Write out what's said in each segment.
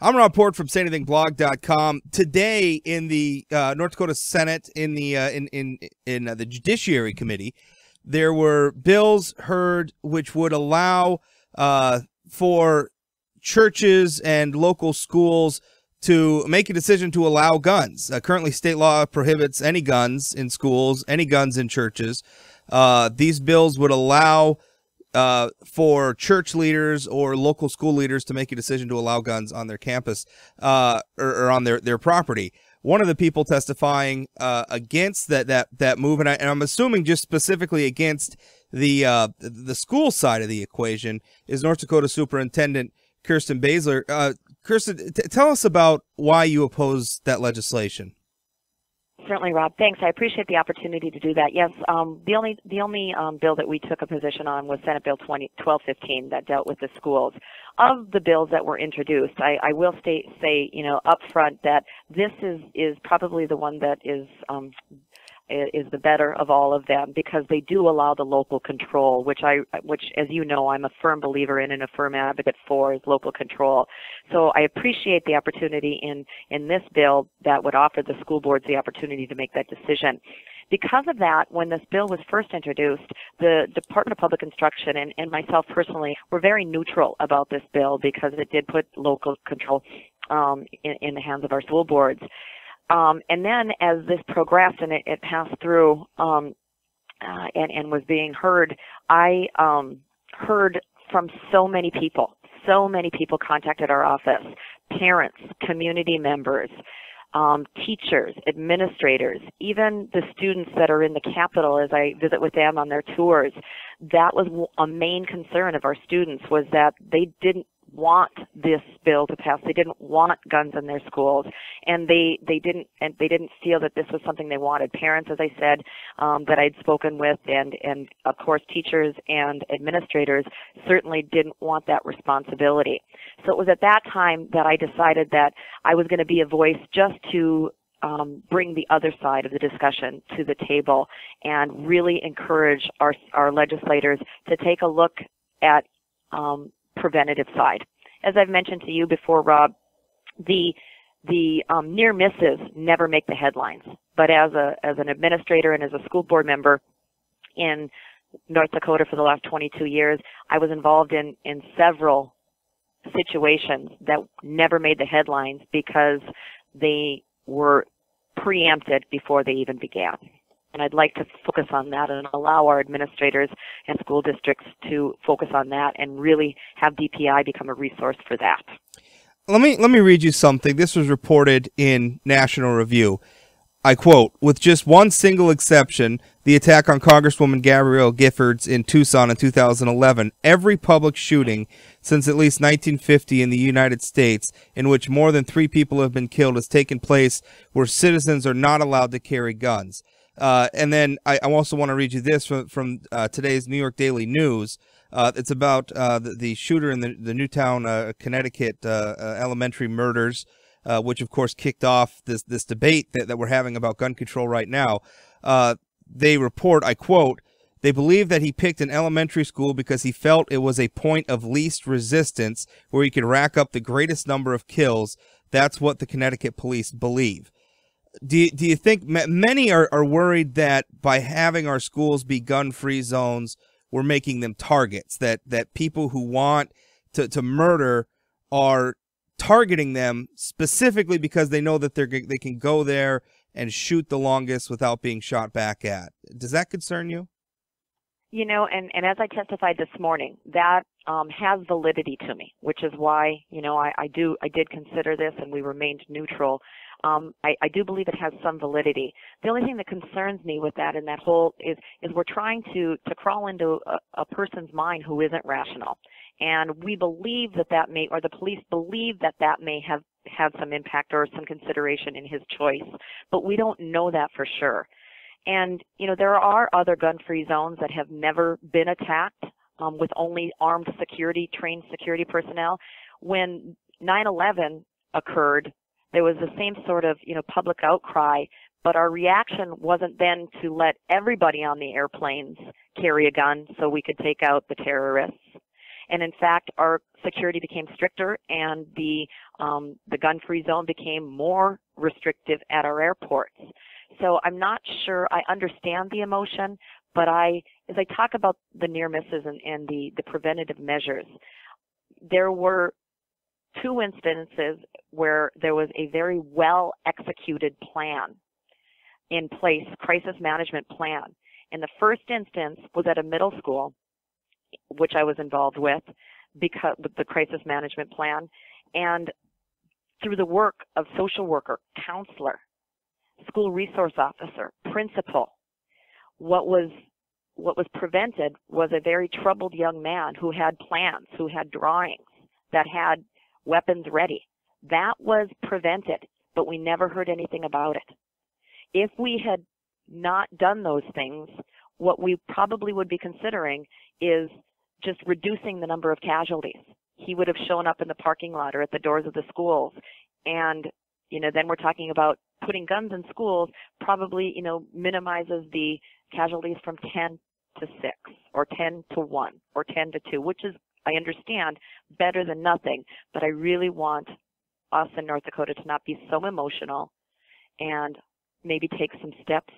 I'm Rob Port from SayAnythingBlog.com. Today in the North Dakota Senate, in the the Judiciary Committee, there were bills heard which would allow for churches and local schools to make a decision to allow guns. Currently, state law prohibits any guns in schools, any guns in churches. These bills would allow for church leaders or local school leaders to make a decision to allow guns on their campus or on their property. One of the people testifying against that move, and I'm assuming just specifically against the school side of the equation, is North Dakota Superintendent Kirsten Baesler. Kirsten, tell us about why you oppose that legislation. Certainly, Rob. Thanks. I appreciate the opportunity to do that. Yes, the only bill that we took a position on was Senate Bill 1215 that dealt with the schools. Of the bills that were introduced, I will say up front that this is probably the one that is the better of all of them, because they do allow the local control, which as you know, I'm a firm believer in and a firm advocate for, is local control. So I appreciate the opportunity in this bill that would offer the school boards the opportunity to make that decision. Because of that, when this bill was first introduced, the Department of Public Instruction and myself personally were very neutral about this bill, because it did put local control in the hands of our school boards. And then as this progressed and it passed through and was being heard, I heard from so many people. So many people contacted our office: parents, community members, teachers, administrators, even the students that are in the Capitol as I visit with them on their tours. That was a main concern of our students, was that they didn't want this bill to pass. They didn't want guns in their schools, and they didn't feel that this was something they wanted. Parents, as I said, that I'd spoken with, and of course teachers and administrators certainly didn't want that responsibility. So it was at that time that I decided that I was going to be a voice just to bring the other side of the discussion to the table and really encourage our legislators to take a look at preventative side. As I've mentioned to you before, Rob, the near misses never make the headlines. But as an administrator and as a school board member in North Dakota for the last 22 years, I was involved in several situations that never made the headlines because they were preempted before they even began. And I'd like to focus on that and allow our administrators and school districts to focus on that and really have DPI become a resource for that. Let me read you something. This was reported in National Review. I quote, "With just one single exception, the attack on Congresswoman Gabrielle Giffords in Tucson in 2011, every public shooting since at least 1950 in the United States in which more than 3 people have been killed has taken place where citizens are not allowed to carry guns." And then I also want to read you this from today's New York Daily News. It's about the shooter in the Newtown, Connecticut elementary murders, which of course kicked off this debate that we're having about gun control right now. They report, I quote, "They believe that he picked an elementary school because he felt it was a point of least resistance where he could rack up the greatest number of kills. That's what the Connecticut police believe." Do you think many are worried that by having our schools be gun-free zones, we're making them targets, that people who want to murder are targeting them specifically because they know that they can go there and shoot the longest without being shot back at? Does that concern you? You know, and as I testified this morning, that has validity to me, which is why, you know, I did consider this and we remained neutral. I do believe it has some validity. The only thing that concerns me with that and that whole is we're trying to crawl into a person's mind who isn't rational. And we believe that may, or the police believe that may have had some impact or some consideration in his choice, but we don't know that for sure. And, you know, there are other gun-free zones that have never been attacked with only armed security, trained security personnel. When 9/11 occurred, there was the same sort of, you know, public outcry, but our reaction wasn't then to let everybody on the airplanes carry a gun so we could take out the terrorists. And in fact, our security became stricter, and the gun-free zone became more restrictive at our airports. So I'm not sure I understand the emotion, but as I talk about the near misses and the preventative measures, there were 2 instances where there was a very well executed plan in place, crisis management plan. And the first instance was at a middle school, which I was involved with with the crisis management plan, and through the work of social worker, counselor, school resource officer, principal, what was prevented was a very troubled young man who had plans, who had drawings, that had weapons ready. That was prevented, but we never heard anything about it. If we had not done those things, what we probably would be considering is just reducing the number of casualties. He would have shown up in the parking lot or at the doors of the schools, and then we're talking about putting guns in schools probably minimizes the casualties from 10 to 6 or 10 to 1 or 10 to 2, which is, I understand, better than nothing. But I really want us in North Dakota to not be so emotional and maybe take some steps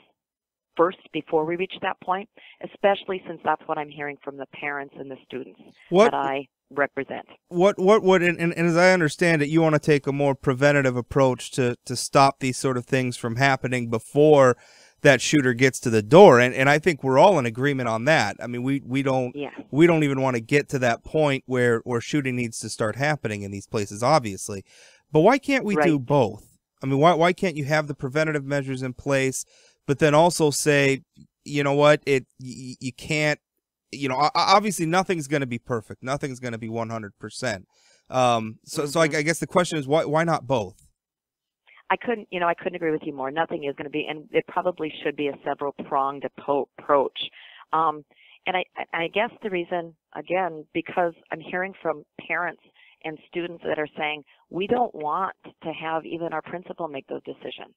first before we reach that point, especially since that's what I'm hearing from the parents and the students that I represent. What would, and as I understand it, you want to take a more preventative approach to stop these sort of things from happening before that shooter gets to the door, and I think we're all in agreement on that. I mean, we don't even want to get to that point where shooting needs to start happening in these places, obviously. But why can't we do both? I mean, why can't you have the preventative measures in place, but then also say, you know what, you can't, obviously nothing's going to be perfect. Nothing's going to be 100%. So I guess the question is, why not both? I couldn't agree with you more. Nothing is going to be, and it probably should be a several-pronged approach. And I guess the reason, again, because I'm hearing from parents and students that are saying, we don't want to have even our principal make those decisions.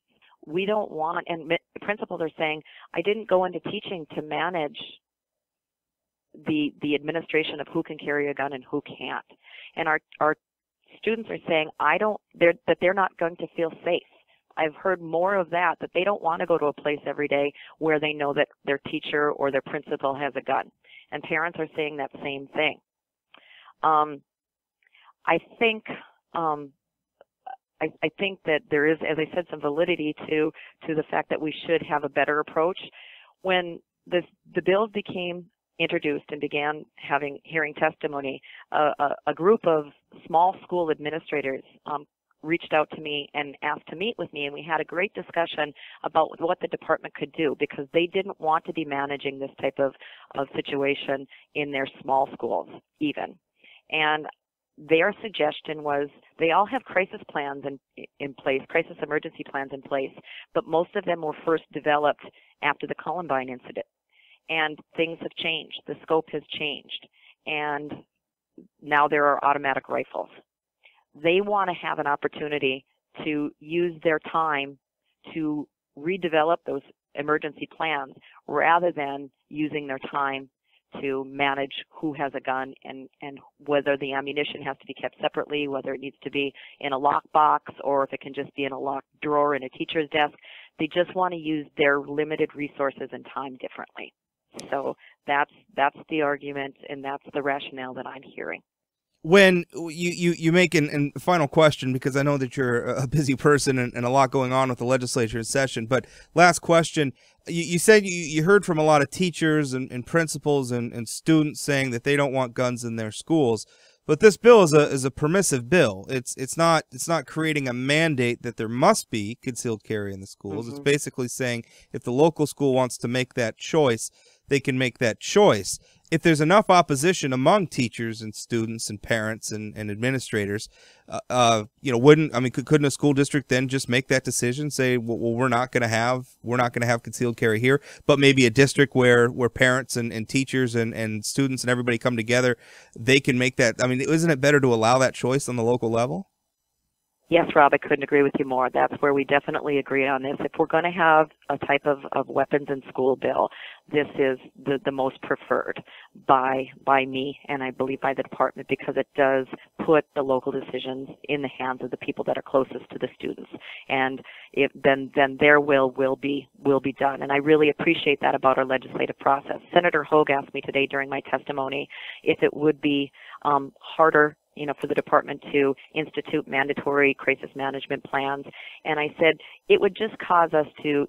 We don't want, and principals are saying, I didn't go into teaching to manage the administration of who can carry a gun and who can't. And our students are saying, that they're not going to feel safe. I've heard more of that they don't want to go to a place every day where they know that their teacher or their principal has a gun. And parents are saying that same thing. I think that there is, as I said, some validity to the fact that we should have a better approach. When the bills became introduced and began hearing testimony, a group of small school administrators reached out to me and asked to meet with me, and we had a great discussion about what the department could do, because they didn't want to be managing this type of situation in their small schools even. And their suggestion was they all have crisis plans in place, crisis emergency plans in place, but most of them were first developed after the Columbine incident. And things have changed. The scope has changed. And now there are automatic rifles. They want to have an opportunity to use their time to redevelop those emergency plans rather than using their time to manage who has a gun and whether the ammunition has to be kept separately, whether it needs to be in a lockbox or if it can just be in a locked drawer in a teacher's desk. They just want to use their limited resources and time differently. So that's the argument, and that's the rationale that I'm hearing. When you make an final question, because I know that you're a busy person and a lot going on with the legislature in session, but last question, you said you heard from a lot of teachers and principals and students saying that they don't want guns in their schools, but this bill is a permissive bill. It's not creating a mandate that there must be concealed carry in the schools. It's basically saying if the local school wants to make that choice, they can make that choice. If there's enough opposition among teachers and students and parents and administrators, couldn't a school district then just make that decision, say, well, we're not going to have concealed carry here, but maybe a district where parents and teachers and students and everybody come together, they can make that. I mean, isn't it better to allow that choice on the local level? Yes, Rob, I couldn't agree with you more. That's where we definitely agree on this. If we're going to have a type of weapons in school bill, this is the most preferred by me, and I believe by the department, because it does put the local decisions in the hands of the people that are closest to the students, and then their will be done. And I really appreciate that about our legislative process. Senator Hogue asked me today during my testimony if it would be harder, for the department to institute mandatory crisis management plans. And I said it would just cause us to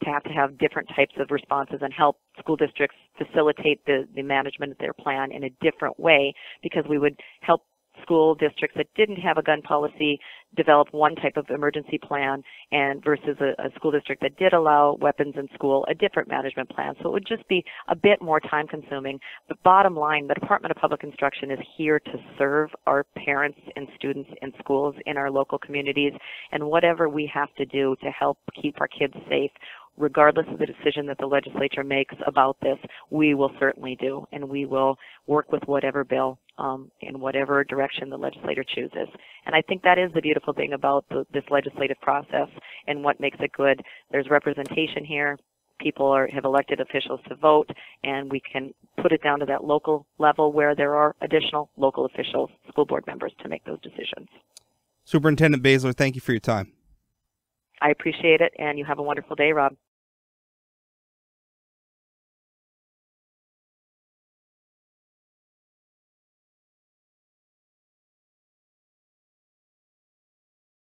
have different types of responses and help school districts facilitate the management of their plan in a different way, because we would help school districts that didn't have a gun policy develop one type of emergency plan, and versus a school district that did allow weapons in school, a different management plan. So it would just be a bit more time consuming. But bottom line, the Department of Public Instruction is here to serve our parents and students in schools in our local communities, and whatever we have to do to help keep our kids safe, regardless of the decision that the legislature makes about this, we will certainly do, and we will work with whatever bill in whatever direction the legislator chooses. And I think that is the beautiful thing about this legislative process and what makes it good. There's representation here. People have elected officials to vote, and we can put it down to that local level where there are additional local officials, school board members, to make those decisions. Superintendent Baesler, thank you for your time. I appreciate it, and you have a wonderful day, Rob.